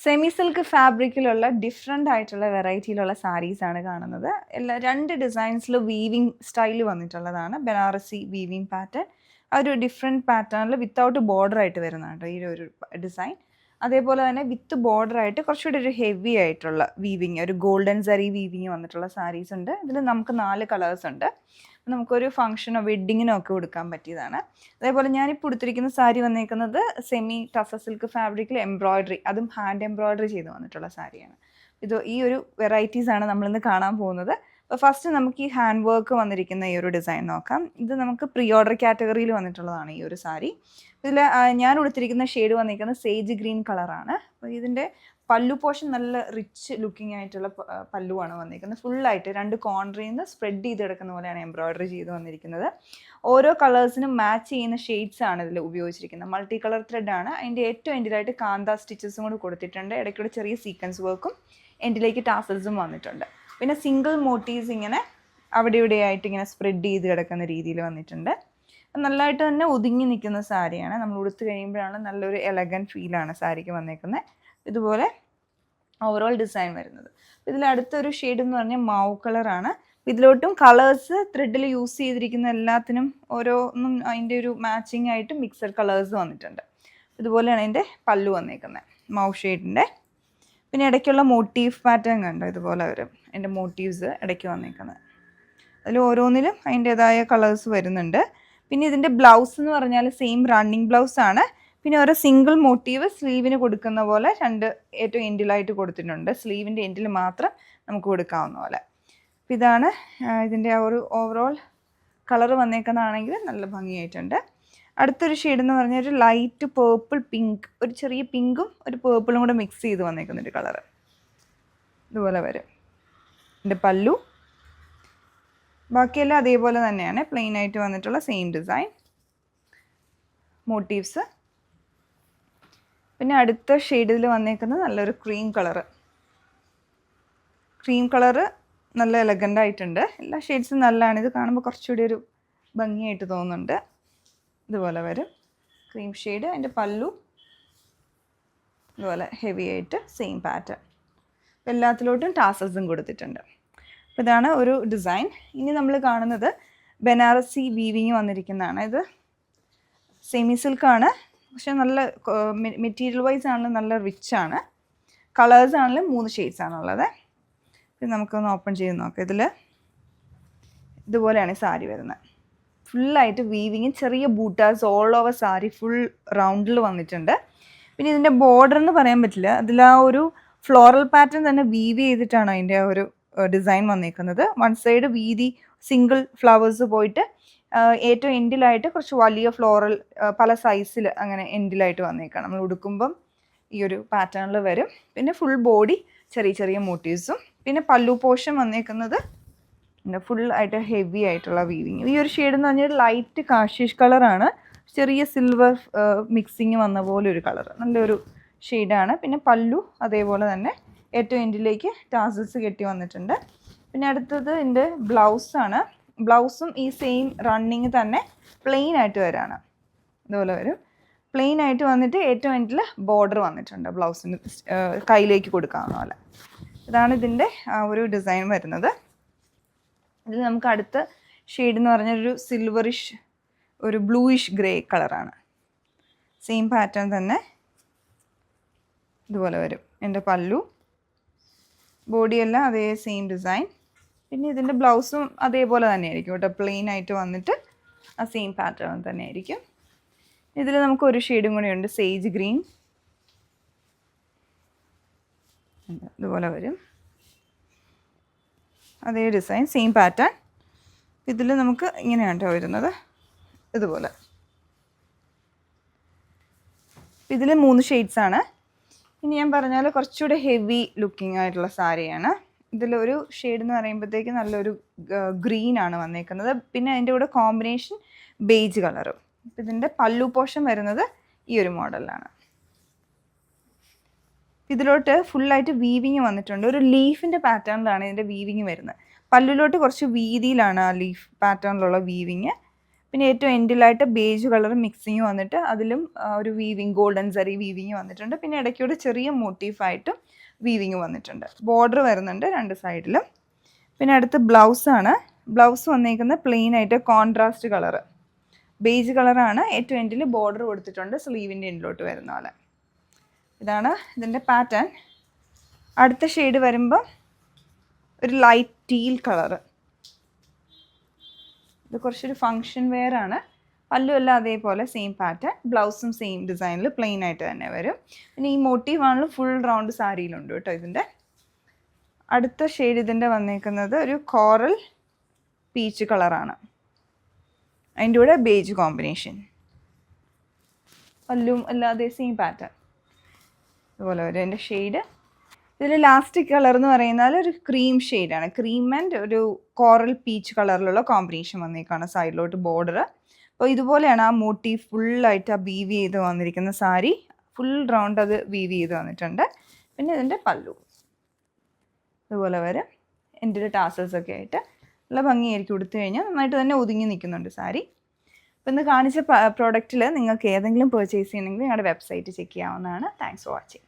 Semi silk ഫാബ്രിക്കിലുള്ള different ആയിട്ടുള്ള വെറൈറ്റിയിലുള്ള സാരീസാണ് കാണുന്നത്. രണ്ട് ഡിസൈൻസിൽ വീവിങ് സ്റ്റൈൽ വന്നിട്ടുള്ളതാണ്. ബനാറസി വീവിങ് പാറ്റേൺ, ഒരു ഡിഫറെൻറ്റ് പാറ്റേണിൽ വിത്തൗട്ട് ബോർഡർ ആയിട്ട് വരുന്നുണ്ട് ഈ ഒരു ഡിസൈൻ. അതേപോലെ തന്നെ വിത്ത് ബോർഡർ ആയിട്ട് കുറച്ചുകൂടി ഒരു ഹെവി ആയിട്ടുള്ള വീവിങ്, ഒരു ഗോൾഡൻ സറി വീവിങ് വന്നിട്ടുള്ള സാരീസ് ഉണ്ട്. ഇതിൽ നമുക്ക് 4 കളേഴ്സ് ഉണ്ട്. നമുക്കൊരു ഫംഗ്ഷനോ വെഡ്ഡിങ്ങിനോ ഒക്കെ കൊടുക്കാൻ പറ്റിയതാണ്. അതേപോലെ ഞാനിപ്പോൾ കൊടുത്തിരിക്കുന്ന സാരി വന്നേക്കുന്നത് സെമി ടസർ സിൽക്ക് ഫാബ്രിക്കിൽ എംബ്രോയ്ഡറി, അതും ഹാൻഡ് എംബ്രോയ്ഡറി ചെയ്ത് വന്നിട്ടുള്ള സാരിയാണ്. ഈ ഒരു വെറൈറ്റീസാണ് നമ്മളിന്ന് കാണാൻ പോകുന്നത്. അപ്പോൾ ഫസ്റ്റ് നമുക്ക് ഈ ഹാൻഡ് വർക്ക് വന്നിരിക്കുന്ന ഈ ഒരു ഡിസൈൻ നോക്കാം. ഇത് നമുക്ക് പ്രീ ഓർഡർ കാറ്റഗറിയിൽ വന്നിട്ടുള്ളതാണ് ഈ ഒരു സാരി. ഇതിൽ ഞാൻ കൊടുത്തിരിക്കുന്ന ഷെയ്ഡ് വന്നിരിക്കുന്നത് സേജ് ഗ്രീൻ കളറാണ്. അപ്പോൾ ഇതിൻ്റെ പല്ലു പോർഷൻ നല്ല റിച്ച് ലുക്കിംഗ് ആയിട്ടുള്ള പല്ലുവാണ് വന്നിരിക്കുന്നത്. ഫുള്ളായിട്ട് 2 കോർണറിൽ നിന്ന് സ്പ്രെഡ് ചെയ്ത് കിടക്കുന്ന പോലെയാണ് എംബ്രോയ്ഡറി ചെയ്ത് വന്നിരിക്കുന്നത്. ഓരോ കളേഴ്സിനും മാച്ച് ചെയ്യുന്ന ഷെയ്ഡ്സ് ആണ് ഇതിൽ ഉപയോഗിച്ചിരിക്കുന്നത്. മൾട്ടി കളർ ത്രെഡ് ആണ്. അതിൻ്റെ ഏറ്റവും എൻഡിലായിട്ട് കാന്ത സ്റ്റിച്ചസും കൂടി കൊടുത്തിട്ടുണ്ട്. ഇടയ്ക്കൂടെ ചെറിയ സീക്വൻസ് വർക്കും എൻഡിലേക്ക് ടാസൽസും വന്നിട്ടുണ്ട്. പിന്നെ സിംഗിൾ മോട്ടീവ്സ് ഇങ്ങനെ അവിടെ ഇവിടെയായിട്ട് ഇങ്ങനെ സ്പ്രെഡ് ചെയ്ത് കിടക്കുന്ന രീതിയിൽ വന്നിട്ടുണ്ട്. നല്ലതായിട്ട് തന്നെ ഒതുങ്ങി നിൽക്കുന്ന സാരിയാണ്. നമ്മൾ ഉടുത്ത് കഴിയുമ്പോഴാണ് നല്ലൊരു എലഗൻറ്റ് ഫീലാണ് സാരിക്ക് വന്നേക്കുന്നത്. ഇതുപോലെ ഓവറോൾ ഡിസൈൻ വരുന്നത്. ഇതിൽ അടുത്തൊരു ഷെയ്ഡ് എന്ന് പറഞ്ഞാൽ മാവ് കളറാണ്. ഇതിലോട്ടും കളേഴ്സ് ത്രെഡിൽ യൂസ് ചെയ്തിരിക്കുന്ന എല്ലാത്തിനും ഓരോന്നും അതിൻ്റെ ഒരു മാച്ചിങ് ആയിട്ട് മിക്സഡ് കളേഴ്സ് വന്നിട്ടുണ്ട്. ഇതുപോലെയാണ് അതിൻ്റെ പല്ലു വന്നേക്കുന്നത്, മാവ് ഷെയ്ഡിൻ്റെ. പിന്നെ ഇടയ്ക്കുള്ള മോട്ടീവ് പാറ്റേൺ കണ്ടോ, ഇതുപോലെ വരും അതിൻ്റെ മോട്ടീവ്സ് ഇടയ്ക്ക് വന്നേക്കുന്നത്. അതിൽ ഓരോന്നിലും അതിൻ്റേതായ കളേഴ്സ് വരുന്നുണ്ട്. പിന്നെ ഇതിൻ്റെ ബ്ലൗസ് എന്ന് പറഞ്ഞാൽ സെയിം റണ്ണിങ് ബ്ലൗസ് ആണ്. പിന്നെ ഓരോ സിംഗിൾ മോട്ടീവ് സ്ലീവിന് കൊടുക്കുന്ന പോലെ 2 ഏറ്റവും എൻഡിലായിട്ട് കൊടുത്തിട്ടുണ്ട്. സ്ലീവിൻ്റെ എൻഡിൽ മാത്രം നമുക്ക് കൊടുക്കാവുന്ന പോലെ. അപ്പോൾ ഇതാണ് ഇതിൻ്റെ ആ ഒരു ഓവറോൾ കളർ വന്നേക്കുന്നതാണെങ്കിൽ നല്ല ഭംഗിയായിട്ടുണ്ട്. അടുത്തൊരു ഷെയ്ഡ് എന്ന് പറഞ്ഞാൽ ഒരു ലൈറ്റ് പേർപ്പിൾ പിങ്ക്, ഒരു ചെറിയ പിങ്കും ഒരു പേർപ്പിളും കൂടെ മിക്സ് ചെയ്ത് വന്നേക്കുന്നൊരു കളറ്. ഇതുപോലെ വരും ഇതിൻ്റെ പല്ലു. ബാക്കിയെല്ലാം അതേപോലെ തന്നെയാണ്, പ്ലെയിൻ ആയിട്ട് വന്നിട്ടുള്ള സെയിം ഡിസൈൻ മോട്ടീവ്സ്. പിന്നെ അടുത്ത ഷെയ്ഡിൽ വന്നേക്കുന്നത് നല്ലൊരു ക്രീം കളറ്. ക്രീം കളറ് നല്ല എലഗൻ്റ് ആയിട്ടുണ്ട്. എല്ലാ ഷെയ്ഡ്സും നല്ലതാണ്. ഇത് കാണുമ്പോൾ കുറച്ചുകൂടി ഒരു ഭംഗിയായിട്ട് തോന്നുന്നുണ്ട്. ഇതുപോലെ വരും ക്രീം ഷെയ്ഡ്. അതിൻ്റെ പല്ലു ഇതുപോലെ ഹെവി ആയിട്ട് സെയിം പാറ്റേൺ. എല്ലാത്തിലോട്ടും ടാസൽസും കൊടുത്തിട്ടുണ്ട്. അപ്പോൾ ഇതാണ് ഒരു ഡിസൈൻ. ഇനി നമ്മൾ കാണുന്നത് ബനാറസി വീവിങ് വന്നിരിക്കുന്നതാണ്. ഇത് സെമി സിൽക്കാണ്, പക്ഷെ നല്ല മെറ്റീരിയൽ വൈസ് ആണെങ്കിലും നല്ല റിച്ച് ആണ്. കളേഴ്സ് ആണെങ്കിലും 3 ഷെയ്ഡ്സ് ആണുള്ളത്. ഇത് നമുക്കൊന്ന് ഓപ്പൺ ചെയ്ത് നോക്കാം. ഇതുപോലെയാണ് ഈ സാരി വരുന്നത്. ഫുള്ളായിട്ട് വീവിങ്, ചെറിയ ബൂട്ടാസ് ഓൾ ഓവർ സാരി ഫുൾ റൗണ്ടിൽ വന്നിട്ടുണ്ട്. പിന്നെ ഇതിൻ്റെ ബോർഡർ എന്ന് പറയാൻ പറ്റില്ല, അതിൽ ആ ഒരു ഫ്ലോറൽ പാറ്റേൺ തന്നെ വീവ് ചെയ്തിട്ടാണ് അതിൻ്റെ ആ ഒരു ഡിസൈൻ വന്നിരിക്കുന്നത്. വൺ സൈഡ് വീതി സിംഗിൾ ഫ്ലവേഴ്സ് പോയിട്ട് ഏറ്റവും എൻഡിലായിട്ട് കുറച്ച് വലിയ ഫ്ലോറൽ പല സൈസിൽ അങ്ങനെ എൻഡിലായിട്ട് വന്നേക്കാണ്. നമ്മൾ ഉടുക്കുമ്പം ഈ ഒരു പാറ്റേണിൽ വരും. പിന്നെ ഫുൾ ബോഡി ചെറിയ ചെറിയ മോട്ടീവ്സും. പിന്നെ പല്ലു പോർഷൻ വന്നേക്കുന്നത് ഫുൾ ആയിട്ട് ഹെവി ആയിട്ടുള്ള വീവിങ്. ഈ ഒരു ഷെയ്ഡ് എന്ന് പറഞ്ഞാൽ ലൈറ്റ് കാഷിഷ് കളറാണ്, ചെറിയ സിൽവർ മിക്സിങ് വന്ന പോലെ ഒരു കളർ, നല്ലൊരു ഷെയ്ഡാണ്. പിന്നെ പല്ലു അതേപോലെ തന്നെ ഏറ്റവും എൻഡിലേക്ക് ടാസൽസ് കെട്ടി വന്നിട്ടുണ്ട്. പിന്നെ അടുത്തത് ഇതിൻ്റെ ബ്ലൗസാണ്. ബ്ലൗസും ഈ സെയിം റണ്ണിങ് തന്നെ പ്ലെയിൻ ആയിട്ട് വരാണ്. ഇതുപോലെ വരും, പ്ലെയിൻ ആയിട്ട് വന്നിട്ട് ഏറ്റവും എൻഡിൽ ബോർഡർ വന്നിട്ടുണ്ട് ബ്ലൗസിന് കയ്യിലേക്ക് കൊടുക്കാവുന്ന പോലെ. ഇതാണ് ഇതിൻ്റെ ഒരു ഡിസൈൻ വരുന്നത്. ഇതിൽ നമുക്ക് അടുത്ത ഷെയ്ഡ് എന്ന് പറഞ്ഞാൽ ഒരു സിൽവറിഷ്, ഒരു ബ്ലൂയിഷ് ഗ്രേ കളറാണ്. സെയിം പാറ്റേൺ തന്നെ ഇതുപോലെ വരും. എൻ്റെ പല്ലു, ബോഡിയെല്ലാം അതേ സെയിം ഡിസൈൻ. പിന്നെ ഇതിൻ്റെ ബ്ലൗസും അതേപോലെ തന്നെ ആയിരിക്കും കേട്ടോ, പ്ലെയിൻ ആയിട്ട് വന്നിട്ട് ആ സെയിം പാറ്റേൺ തന്നെ ആയിരിക്കും. ഇതിൽ നമുക്ക് ഒരു ഷെയ്ഡും കൂടെ ഉണ്ട്, സേജ് ഗ്രീൻ. ഇതുപോലെ വരും, അതേ ഡിസൈൻ സെയിം പാറ്റേൺ. ഇതിൽ നമുക്ക് ഇങ്ങനെയാണ് കേട്ടോ വരുന്നത്, ഇതുപോലെ. ഇതിൽ 3 ഷെയ്ഡ്സാണ്. ഇനി ഞാൻ പറഞ്ഞാൽ കുറച്ചുകൂടെ ഹെവി ലുക്കിംഗ് ആയിട്ടുള്ള സാരിയാണ്. ഇതിലൊരു ഷെയ്ഡ് എന്ന് പറയുമ്പോഴത്തേക്ക് നല്ലൊരു ഗ്രീനാണ് വന്നേക്കുന്നത്. പിന്നെ അതിൻ്റെ കൂടെ കോമ്പിനേഷൻ ബേജ് കളറും. ഇതിൻ്റെ പല്ലു പോർഷൻ വരുന്നത് ഈ ഒരു മോഡലാണ്. ഇതിലോട്ട് ഫുള്ളായിട്ട് വീവിങ് വന്നിട്ടുണ്ട്. ഒരു ലീഫിൻ്റെ പാറ്റേണിലാണ് ഇതിൻ്റെ വീവിങ് വരുന്നത്. പല്ലുലോട്ട് കുറച്ച് വീതിയിലാണ് ആ ലീഫ് പാറ്റേണിലുള്ള വീവിങ്. പിന്നെ ഏറ്റവും എൻഡിലായിട്ട് ബേജ് കളർ മിക്സിങ് വന്നിട്ട് അതിലും ഒരു വീവിങ് ഗോൾഡൻ സറി വീവിങ് വന്നിട്ടുണ്ട്. പിന്നെ ഇടയ്ക്കൂടെ ചെറിയ മോട്ടീഫായിട്ടും വീവിങ് വന്നിട്ടുണ്ട്. ബോർഡർ വരുന്നുണ്ട് 2 സൈഡിലും. പിന്നെ അടുത്ത് ബ്ലൗസാണ്. ബ്ലൗസ് വന്നേക്കുന്ന പ്ലെയിൻ ആയിട്ട് കോൺട്രാസ്റ്റ് കളർ ബേജ് കളറാണ്. ഏറ്റവും എൻഡിൽ ബോർഡർ കൊടുത്തിട്ടുണ്ട് സ്ലീവിൻ്റെ എൻഡിലോട്ട് വരുന്ന പോലെ. ഇതാണ് ഇതിൻ്റെ പാറ്റേൺ. അടുത്ത ഷെയ്ഡ് വരുമ്പോൾ ഒരു ലൈറ്റ് ടീൽ കളറ്. ഇത് കുറച്ചൊരു ഫങ്ഷൻ വെയർ ആണ്. പല്ലു എല്ലാം അതേപോലെ സെയിം പാറ്റേൺ, ബ്ലൗസും സെയിം ഡിസൈനിൽ പ്ലെയിൻ ആയിട്ട് തന്നെ വരും. പിന്നെ ഈ മോട്ടീവ് ആണെങ്കിലും ഫുൾ റൗണ്ട് സാരിയിലുണ്ട് കേട്ടോ ഇതിൻ്റെ. അടുത്ത ഷെയ്ഡ് ഇതിൻ്റെ വന്നേക്കുന്നത് ഒരു കോറൽ പീച്ച് കളറാണ്. അതിൻ്റെ കൂടെ ബേജ് കോമ്പിനേഷൻ. പല്ലും അല്ലാതെ സെയിം പാറ്റേൺ അതുപോലെ വരും അതിൻ്റെ ഷെയ്ഡ്. ഇതിൽ ലാസ്റ്റ് കളർ എന്ന് പറയുന്നത് ഒരു ക്രീം ഷെയ്ഡാണ്. ക്രീം ആൻഡ് ഒരു കോറൽ പീച്ച് കളറിലുള്ള കോമ്പിനേഷൻ വന്നേക്കാണ് സൈഡിലോട്ട് ബോർഡർ. അപ്പോൾ ഇതുപോലെയാണ് ആ മോട്ടീവ് ഫുള്ളായിട്ട് ആ വീവ് ചെയ്ത് വന്നിരിക്കുന്ന സാരി. ഫുൾ റൗണ്ട് അത് വീവ് ചെയ്ത് വന്നിട്ടുണ്ട്. പിന്നെ ഇതിൻ്റെ പല്ലു ഇതുപോലെ വരും. എൻ്റെ ടാസൽസ് ഒക്കെ ആയിട്ട് നല്ല ഭംഗിയായിരിക്കും. ഉടുത്തു കഴിഞ്ഞാൽ നന്നായിട്ട് തന്നെ ഒതുങ്ങി നിൽക്കുന്നുണ്ട് സാരി. അപ്പോൾ ഇന്ന് കാണിച്ച പ്രോഡക്റ്റിൽ നിങ്ങൾക്ക് ഏതെങ്കിലും പർച്ചേസ് ചെയ്യണമെങ്കിൽ ഞങ്ങളുടെ വെബ്സൈറ്റ് ചെക്ക് ചെയ്യാവുന്നതാണ്. Thanks for watching.